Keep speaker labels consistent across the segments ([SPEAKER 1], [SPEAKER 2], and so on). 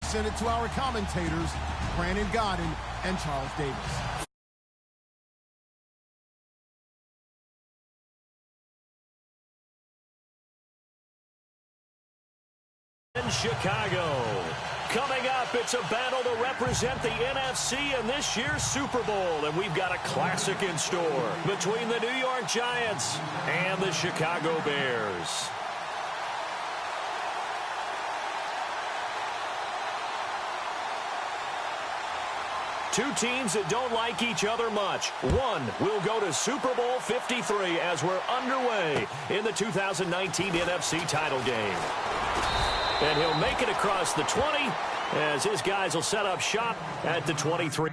[SPEAKER 1] send it to our commentators, Brandon Godden and Charles Davis.
[SPEAKER 2] In Chicago. Coming up, it's a battle to represent the NFC in this year's Super Bowl, and we've got a classic in store between the New York Giants and the Chicago Bears. Two teams that don't like each other much. One will go to Super Bowl 53 as we're underway in the 2019 NFC title game. And he'll make it across the 20 as his guys will set up shop at the 23.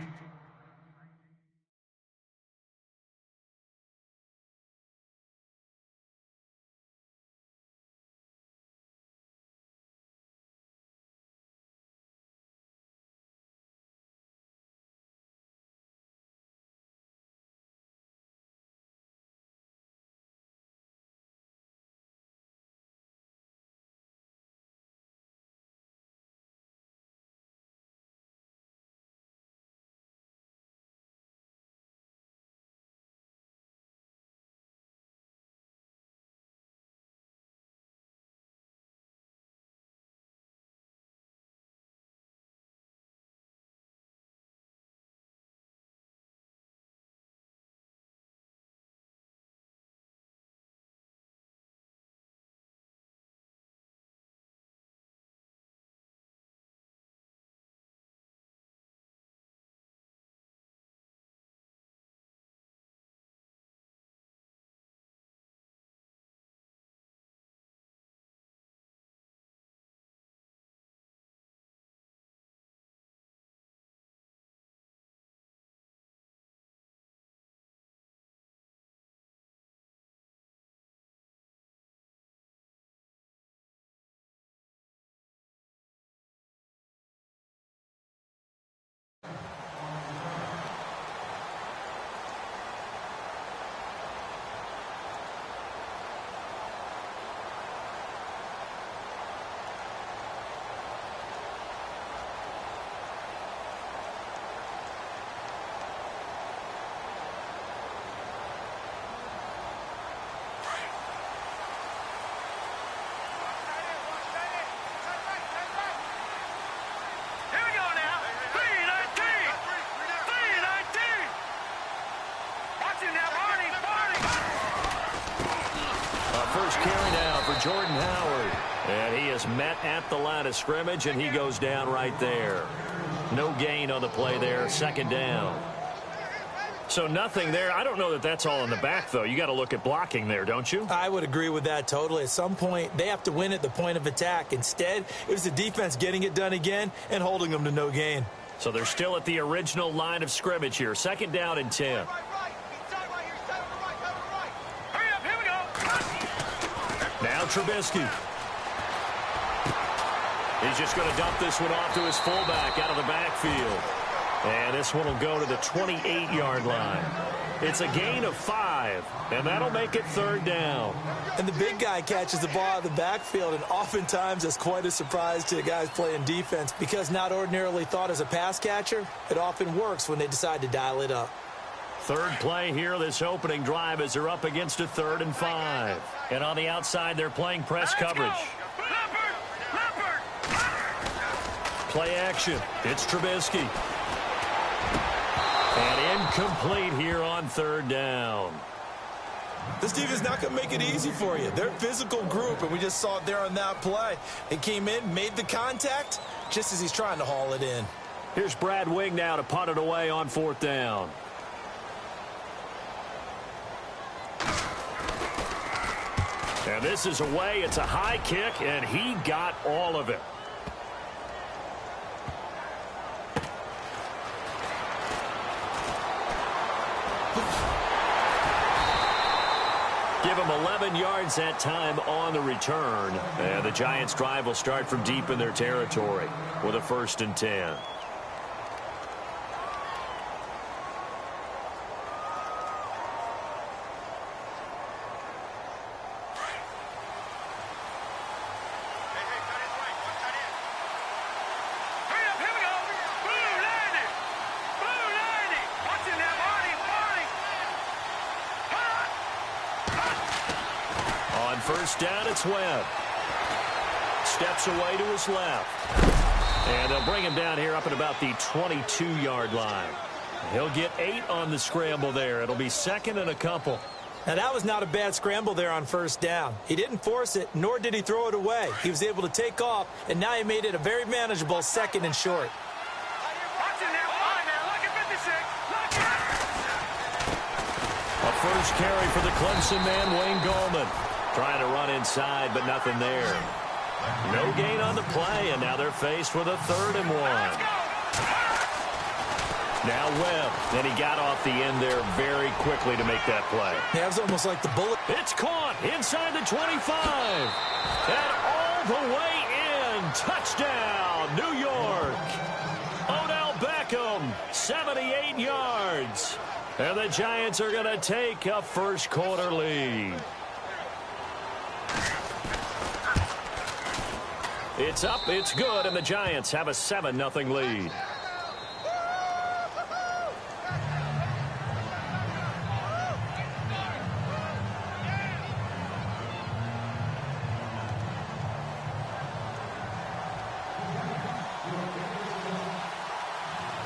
[SPEAKER 2] First carry down for Jordan Howard. And he is met at the line of scrimmage, and he goes down right there. No gain on the play there, second down. So nothing there. I don't know that that's all in the back, though. You got to look at blocking there, don't you?
[SPEAKER 3] I would agree with that totally. At some point, they have to win at the point of attack. Instead, it was the defense getting it done again and holding them to no gain.
[SPEAKER 2] So they're still at the original line of scrimmage here. Second down and 10. Now Trubisky. He's just going to dump this one off to his fullback out of the backfield. And this one will go to the 28-yard line. It's a gain of 5, and that'll make it third down.
[SPEAKER 3] And the big guy catches the ball out of the backfield, and oftentimes that's quite a surprise to the guys playing defense because not ordinarily thought as a pass catcher, it often works when they decide to dial it up.
[SPEAKER 2] Third play here, this opening drive, as they're up against a 3rd and 5. And on the outside, they're playing press coverage. Play action. It's Trubisky. And incomplete here on third down.
[SPEAKER 3] This team is not going to make it easy for you. They're a physical group, and we just saw it there on that play. They came in, made the contact, just as he's trying to haul it in.
[SPEAKER 2] Here's Brad Wing now to punt it away on 4th down. And this is away. It's a high kick, and he got all of it. Give him 11 yards that time on the return. And the Giants' drive will start from deep in their territory with a 1st and 10. first down, it's Webb. Steps away to his left. And they'll bring him down here up at about the 22-yard line. He'll get 8 on the scramble there. It'll be second and a couple.
[SPEAKER 3] Now, that was not a bad scramble there on first down. He didn't force it, nor did he throw it away. He was able to take off, and now he made it a very manageable second and short.
[SPEAKER 2] A first carry for the Clemson man, Wayne Gallman. Trying to run inside, but nothing there. No gain on the play, and now they're faced with a 3rd and 1. Now Webb, and he got off the end there very quickly to make that play.
[SPEAKER 3] Yeah, it was almost like the bullet.
[SPEAKER 2] It's caught inside the 25. And all the way in. Touchdown, New York. Odell Beckham, 78 yards. And the Giants are going to take a first quarter lead. It's up, it's good, and the Giants have a 7-0 lead.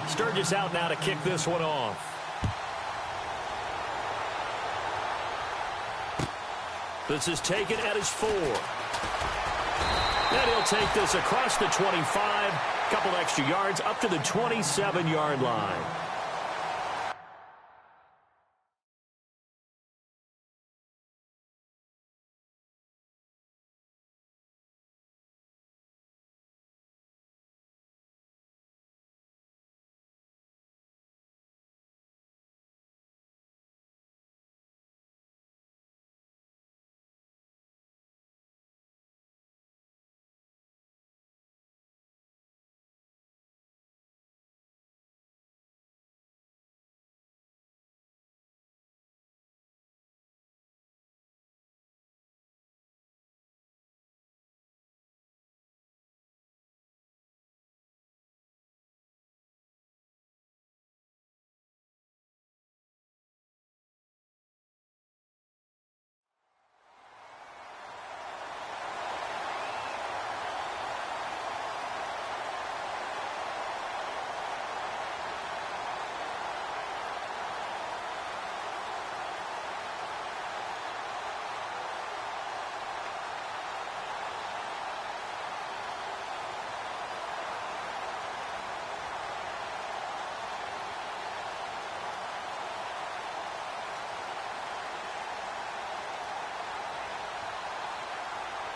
[SPEAKER 2] Sturgis out now to kick this one off. This is taken at his 4. And he'll take this across the 25. Couple extra yards up to the 27-yard line.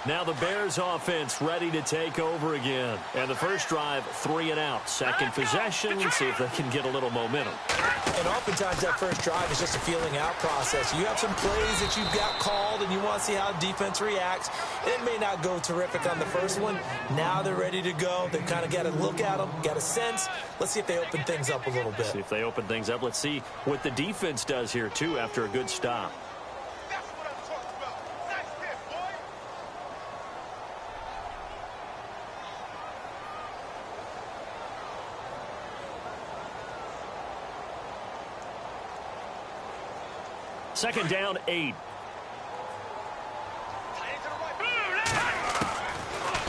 [SPEAKER 2] Now the Bears offense ready to take over again. And the first drive, 3 and out. Second possession, see if they can get a little momentum.
[SPEAKER 3] And oftentimes that first drive is just a feeling out process. You have some plays that you've got called and you want to see how defense reacts. It may not go terrific on the first one. Now they're ready to go. They've kind of got to look at them, got a sense. Let's see if they open things up a little bit.
[SPEAKER 2] See if they open things up. Let's see what the defense does here, too, after a good stop. Second down, 8.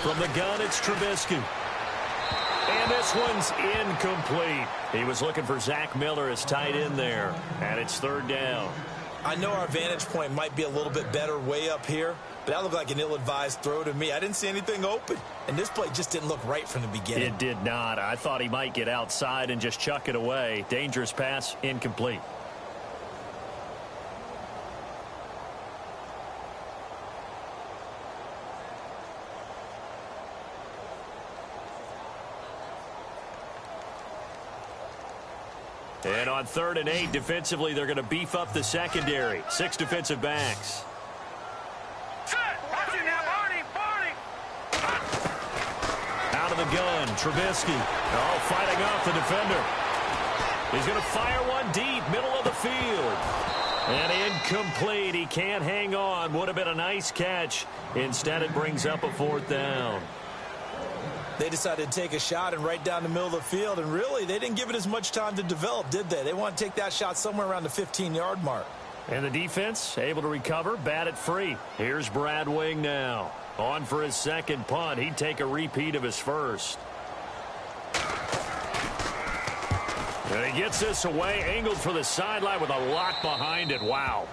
[SPEAKER 2] From the gun, it's Trubisky. And this one's incomplete. He was looking for Zach Miller as tight end there. And it's 3rd down.
[SPEAKER 3] I know our vantage point might be a little bit better way up here, but that looked like an ill-advised throw to me. I didn't see anything open. And this play just didn't look right from the beginning.
[SPEAKER 2] It did not. I thought he might get outside and just chuck it away. Dangerous pass, incomplete. And on 3rd and 8, defensively, they're going to beef up the secondary. 6 defensive backs. Out of the gun, Trubisky. Oh, fighting off the defender. He's going to fire one deep, middle of the field. And incomplete. He can't hang on. Would have been a nice catch. Instead, it brings up a 4th down.
[SPEAKER 3] They decided to take a shot and right down the middle of the field, and really, they didn't give it as much time to develop, did they? They want to take that shot somewhere around the 15-yard mark.
[SPEAKER 2] And the defense able to recover, bat it free. Here's Brad Wing now. On for his second punt. He'd take a repeat of his first. And he gets this away, angled for the sideline with a lock behind it. Wow.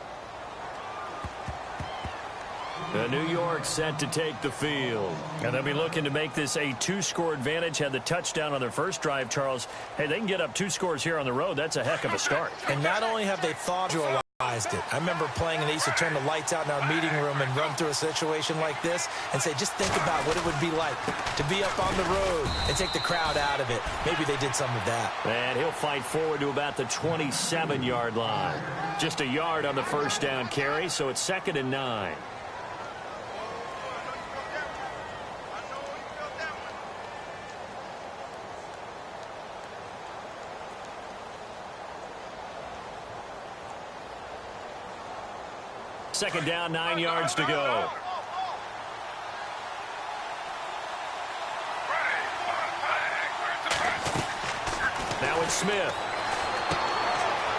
[SPEAKER 2] New York set to take the field. And they'll be looking to make this a 2-score advantage. Had the touchdown on their first drive, Charles. Hey, they can get up 2 scores here on the road. That's a heck of a start.
[SPEAKER 3] And not only have they visualized it. I remember playing and they used to turn the lights out in our meeting room and run through a situation like this and say, just think about what it would be like to be up on the road and take the crowd out of it. Maybe they did some of that.
[SPEAKER 2] And he'll fight forward to about the 27-yard line. Just a yard on the first down carry, so it's 2nd and 9. Second down, 9 yards to go. Now it's Smith.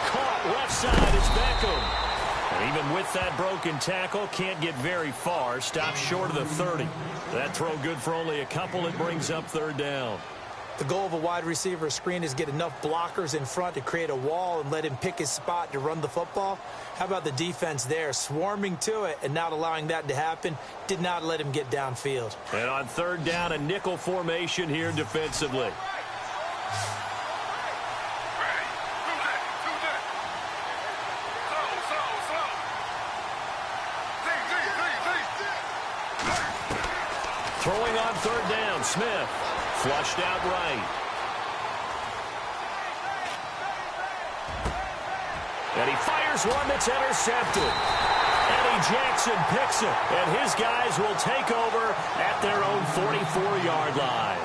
[SPEAKER 2] Caught left side, it's Beckham. And even with that broken tackle, can't get very far. Stops short of the 30. That throw good for only a couple. It brings up 3rd down.
[SPEAKER 3] The goal of a wide receiver screen is get enough blockers in front to create a wall and let him pick his spot to run the football. How about the defense there, swarming to it and not allowing that to happen? Did not let him get downfield.
[SPEAKER 2] And on 3rd down, a nickel formation here defensively. Throwing on 3rd down, Smith. Flushed out right. And he fires one that's intercepted. Eddie Jackson picks it, and his guys will take over at their own 44-yard line.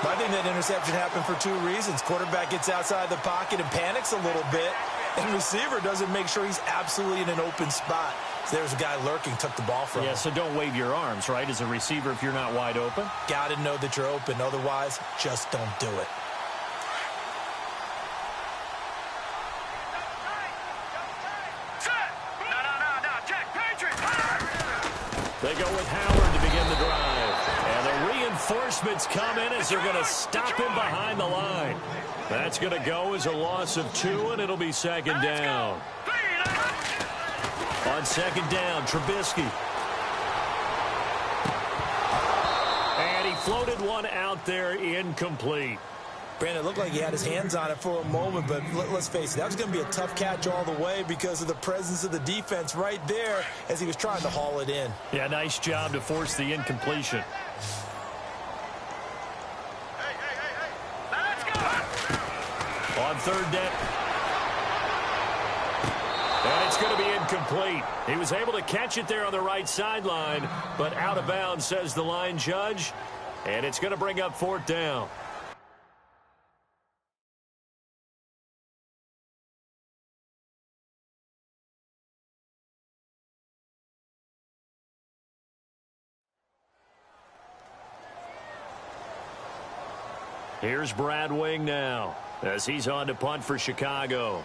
[SPEAKER 3] I think that interception happened for 2 reasons. Quarterback gets outside the pocket and panics a little bit, and receiver doesn't make sure he's absolutely in an open spot. So there's a guy lurking, took the ball from him.
[SPEAKER 2] Yeah, so don't wave your arms, right, as a receiver if you're not wide open.
[SPEAKER 3] Got to know that you're open. Otherwise, just don't do it.
[SPEAKER 2] They go with Howard to begin the drive. And the reinforcements come in as they're going to stop him behind the line. That's going to go as a loss of 2, and it'll be 2nd down. On 2nd down, Trubisky. And he floated one out there incomplete.
[SPEAKER 3] Brandon, it looked like he had his hands on it for a moment, but let's face it, that was going to be a tough catch all the way because of the presence of the defense right there as he was trying to haul it in.
[SPEAKER 2] Yeah, nice job to force the incompletion.
[SPEAKER 4] Let's go.
[SPEAKER 2] On 3rd down. And it's going to be incomplete. He was able to catch it there on the right sideline, but out of bounds, says the line judge. And it's going to bring up 4th down. Here's Brad Wing now as he's on to punt for Chicago.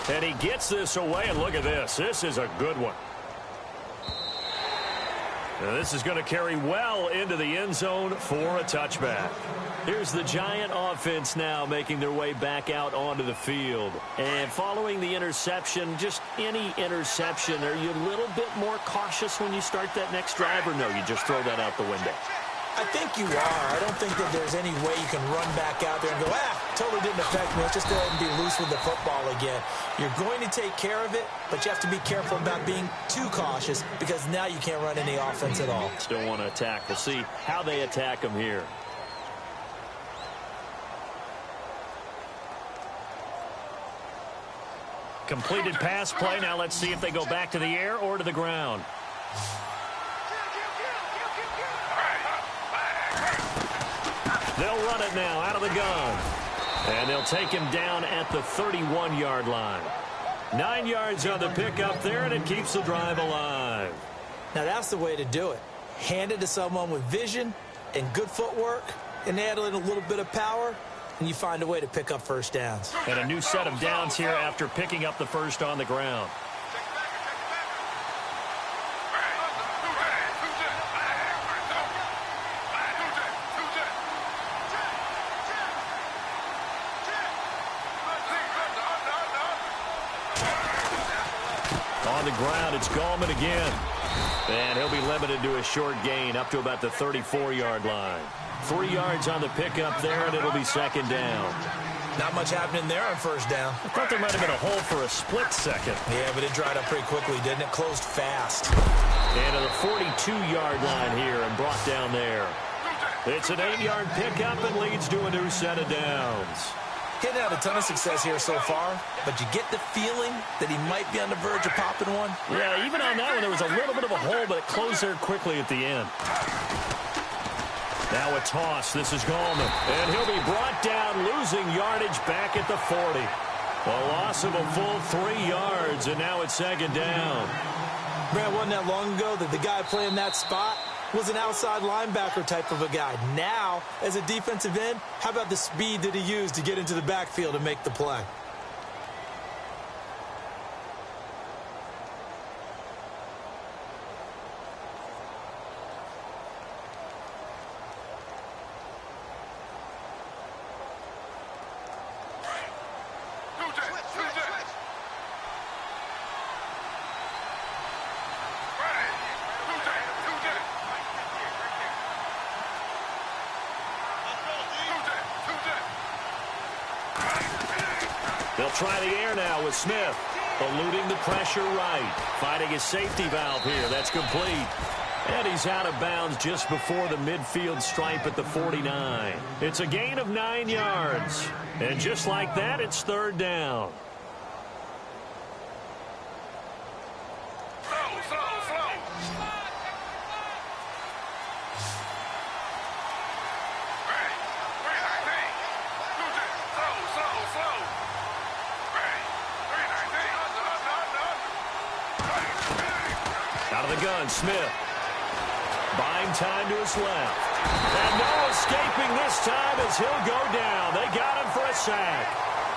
[SPEAKER 2] And he gets this away, and look at this. This is a good one. Now this is going to carry well into the end zone for a touchback. Here's the Giant offense now making their way back out onto the field. And following the interception, just any interception, are you a little bit more cautious when you start that next drive, or no, you just throw that out the window?
[SPEAKER 3] I think you are. I don't think that there's any way you can run back out there and go, totally didn't affect me. Let's just go ahead and be loose with the football again. You're going to take care of it, but you have to be careful about being too cautious because now you can't run any offense at all.
[SPEAKER 2] Still want to attack. We'll see how they attack them here. Completed pass play. Now let's see if they go back to the air or to the ground. They'll run it now out of the gun. And they'll take him down at the 31-yard line. 9 yards on the pickup there, and it keeps the drive alive.
[SPEAKER 3] Now that's the way to do it. hand it to someone with vision and good footwork, and add in a little bit of power, and you find a way to pick up first downs.
[SPEAKER 2] And a new set of downs here after picking up the first on the ground. On the ground, it's Gallman again. And he'll be limited to a short gain up to about the 34-yard line. 3 yards on the pickup there, and it'll be second down.
[SPEAKER 3] Not much happening there on first down.
[SPEAKER 2] I thought there might have been a hole for a split second.
[SPEAKER 3] Yeah, but it dried up pretty quickly, didn't it? Closed fast.
[SPEAKER 2] And to the 42-yard line here and brought down there. It's an 8-yard pickup and leads to a new set of downs.
[SPEAKER 3] Getting out a ton of success here so far, but you get the feeling that he might be on the verge of popping one.
[SPEAKER 2] Yeah, even on that one, there was a little bit of a hole, but it closed there quickly at the end. Now a toss. This is Gallman. And he'll be brought down, losing yardage back at the 40. A loss of a full 3 yards, and now it's second down.
[SPEAKER 3] Brad, wasn't that long ago that the guy playing that spot was an outside linebacker type of a guy. Now, as a defensive end, how about the speed that he used to get into the backfield and make the play?
[SPEAKER 2] They'll try the air now with Smith. Eluding the pressure right. Finding a safety valve here. That's complete. And he's out of bounds just before the midfield stripe at the 49. It's a gain of 9 yards. And just like that, it's third down. Out of the gun, Smith. Buying time to his left. And no escaping this time as he'll go down. They got him for a sack.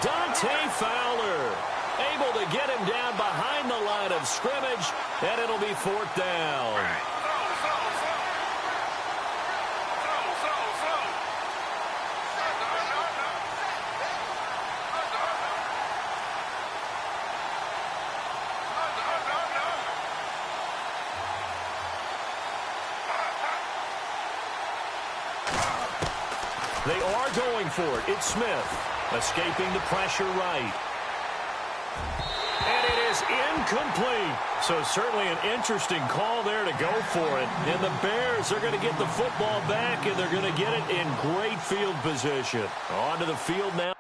[SPEAKER 2] Dante Fowler able to get him down behind the line of scrimmage, and it'll be fourth down. They are going for it. It's Smith, escaping the pressure right. And it is incomplete. So certainly an interesting call there to go for it. And the Bears are going to get the football back, and they're going to get it in great field position. Onto the field now.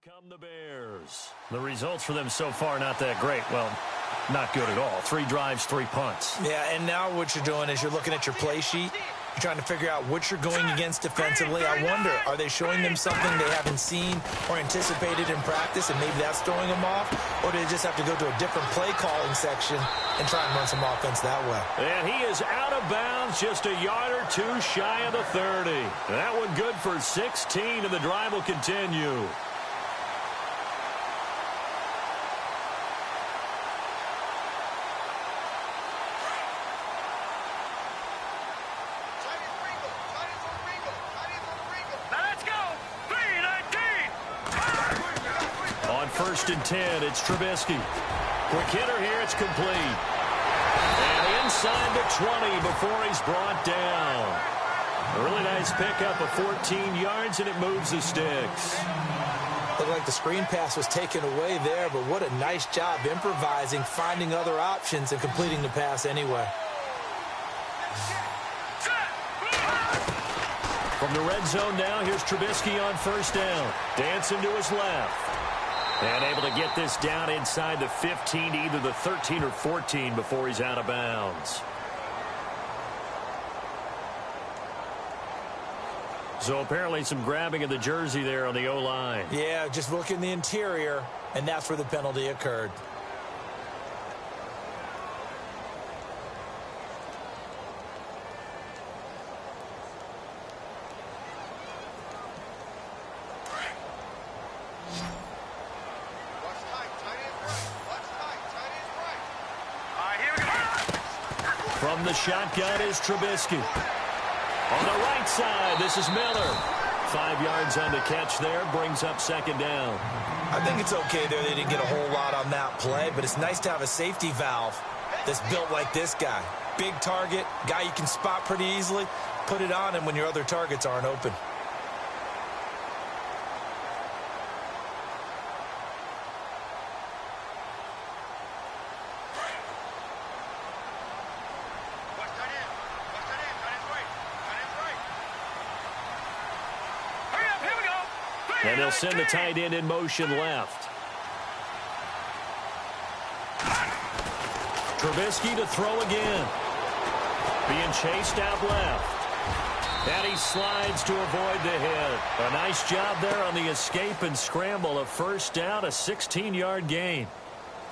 [SPEAKER 2] Come the Bears. The results for them so far not that great. Well, not good at all. 3 drives, 3 punts.
[SPEAKER 3] Yeah, and now what you're doing is you're looking at your play sheet. You're trying to figure out what you're going against defensively. I wonder, are they showing them something they haven't seen or anticipated in practice, and maybe that's throwing them off? Or do they just have to go to a different play calling section and try and run some offense that way?
[SPEAKER 2] And he is out of bounds, just a yard or 2 shy of the 30. That one good for 16, and the drive will continue. First and 10, it's Trubisky. Quick hitter here, it's complete. And inside the 20 before he's brought down. A really nice pickup of 14 yards, and it moves the sticks.
[SPEAKER 3] Looked like the screen pass was taken away there, but what a nice job improvising, finding other options, and completing the pass anyway.
[SPEAKER 2] From the red zone now, here's Trubisky on first down. Dancing to his left. And able to get this down inside the 15, either the 13 or 14 before he's out of bounds. So apparently some grabbing of the jersey there on the O-line.
[SPEAKER 3] Yeah, just look in the interior, and that's where the penalty occurred.
[SPEAKER 2] From the shotgun is Trubisky. On the right side, this is Miller. 5 yards on the catch there, brings up second down.
[SPEAKER 3] I think it's okay there. They didn't get a whole lot on that play, but it's nice to have a safety valve that's built like this guy. Big target, guy you can spot pretty easily. Put it on him when your other targets aren't open.
[SPEAKER 2] And he'll send the tight end in motion left. Trubisky to throw again. Being chased out left. And he slides to avoid the hit. A nice job there on the escape and scramble. A first down, a 16-yard gain.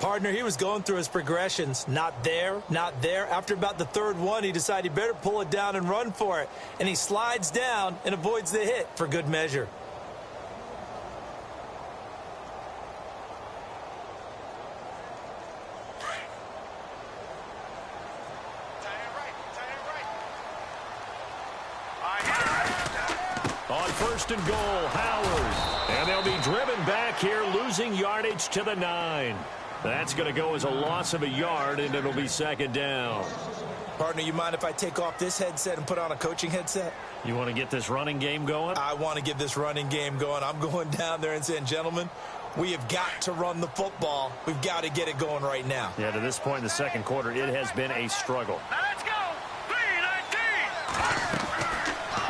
[SPEAKER 3] Partner, he was going through his progressions. Not there, not there. After about the third one, he decided he better pull it down and run for it. And he slides down and avoids the hit for good measure.
[SPEAKER 2] On first and goal, Howard. And they'll be driven back here, losing yardage to the 9. That's going to go as a loss of a yard, and it'll be second down.
[SPEAKER 3] Partner, you mind if I take off this headset and put on a coaching headset?
[SPEAKER 2] You want to get this running game going?
[SPEAKER 3] I want to get this running game going. I'm going down there and saying, gentlemen, we have got to run the football. We've got to get it going right now.
[SPEAKER 2] Yeah, to this point in the second quarter, it has been a struggle.
[SPEAKER 4] Let's go! 3-19!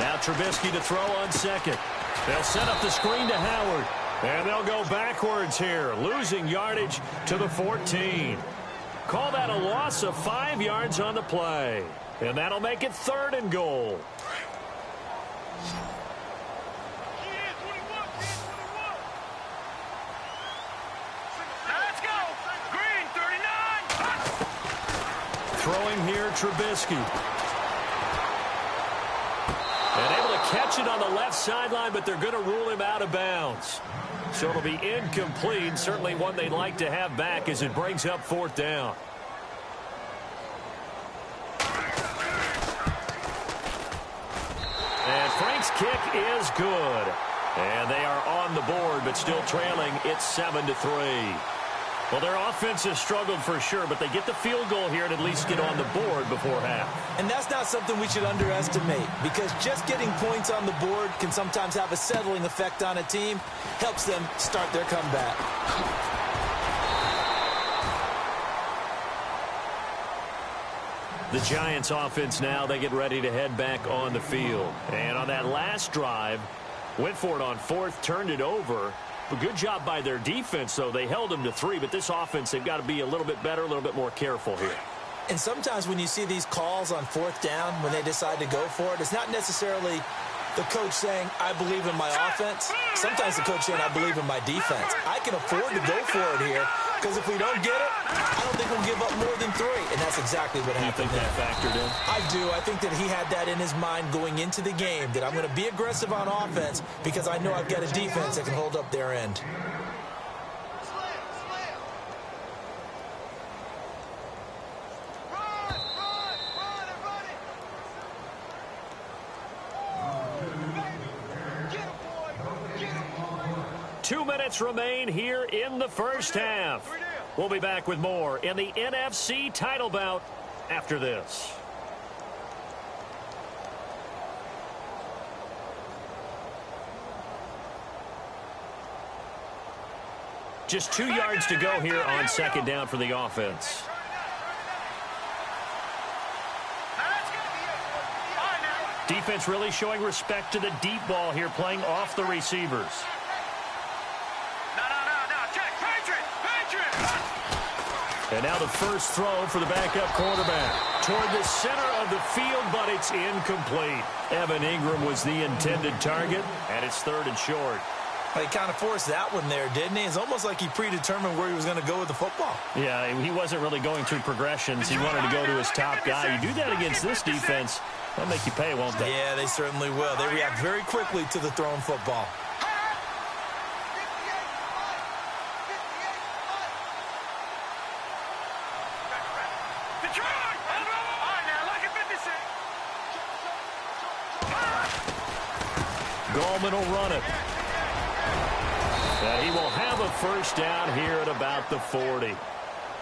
[SPEAKER 2] Now Trubisky to throw on second. They'll set up the screen to Howard. And they'll go backwards here, losing yardage to the 14. Call that a loss of 5 yards on the play. And that'll make it third and goal.
[SPEAKER 4] Let's go! Green, 39!
[SPEAKER 2] Throwing here, Trubisky. And able to catch it on the left sideline, but they're going to rule him out of bounds. So it'll be incomplete. Certainly one they'd like to have back as it brings up fourth down. And Frank's kick is good. And they are on the board, but still trailing. It's 7-3. Well, their offense has struggled for sure, but they get the field goal here and at least get on the board before half.
[SPEAKER 3] And that's not something we should underestimate, because just getting points on the board can sometimes have a settling effect on a team. Helps them start their comeback.
[SPEAKER 2] The Giants offense now, they get ready to head back on the field. And on that last drive, went for it on fourth, turned it over. A good job by their defense, though. They held them to 3, but this offense, they've got to be a little bit better, a little bit more careful here.
[SPEAKER 3] And sometimes when you see these calls on fourth down, when they decide to go for it, it's not necessarily the coach saying, I believe in my offense. Sometimes the coach saying, I believe in my defense. I can afford to go for it here, because if we don't get it, I don't think we'll give up more than 3. And that's exactly what happened
[SPEAKER 2] there. You think that factored in?
[SPEAKER 3] I do. I think that he had that in his mind going into the game, that I'm going to be aggressive on offense because I know I've got a defense that can hold up their end.
[SPEAKER 2] Two minutes remain here in the first half. We'll be back with more in the NFC title bout after this. Just 2 yards to go here on second down for the offense. Defense really showing respect to the deep ball here, playing off the receivers.
[SPEAKER 4] No. Check. Patriot.
[SPEAKER 2] And now the first throw for the backup quarterback. Toward the center of the field, but it's incomplete. Evan Ingram was the intended target, and it's 3rd and short.
[SPEAKER 3] He kind of forced that one there, didn't he? It's almost like he predetermined where he was going to go with the football.
[SPEAKER 2] Yeah, he wasn't really going through progressions. He wanted to go to his top guy. You do that against this defense, they'll make you pay, won't they?
[SPEAKER 3] Yeah, they certainly will. They react very quickly to the thrown football.
[SPEAKER 2] Gallman will run it. And he will have a first down here at about the 40.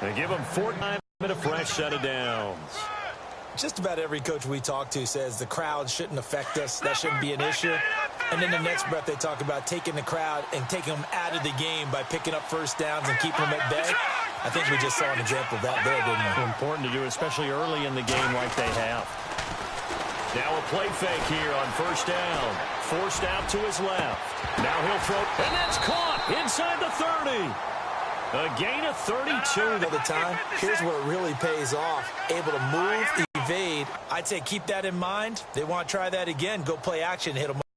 [SPEAKER 2] They give him 49 and a fresh set of downs.
[SPEAKER 3] Just about every coach we talk to says the crowd shouldn't affect us. That shouldn't be an issue. And then the next breath they talk about taking the crowd and taking them out of the game by picking up first downs and keeping them at bay. I think we just saw an example of that there, didn't we?
[SPEAKER 2] Important to do, especially early in the game like they have. Now a play fake here on first down. Forced out to his left. Now he'll throw, and that's caught inside the 30. A gain of 32.
[SPEAKER 3] By the time, here's where it really pays off. Able to move, evade. I'd say keep that in mind. They want to try that again. Go play action, hit them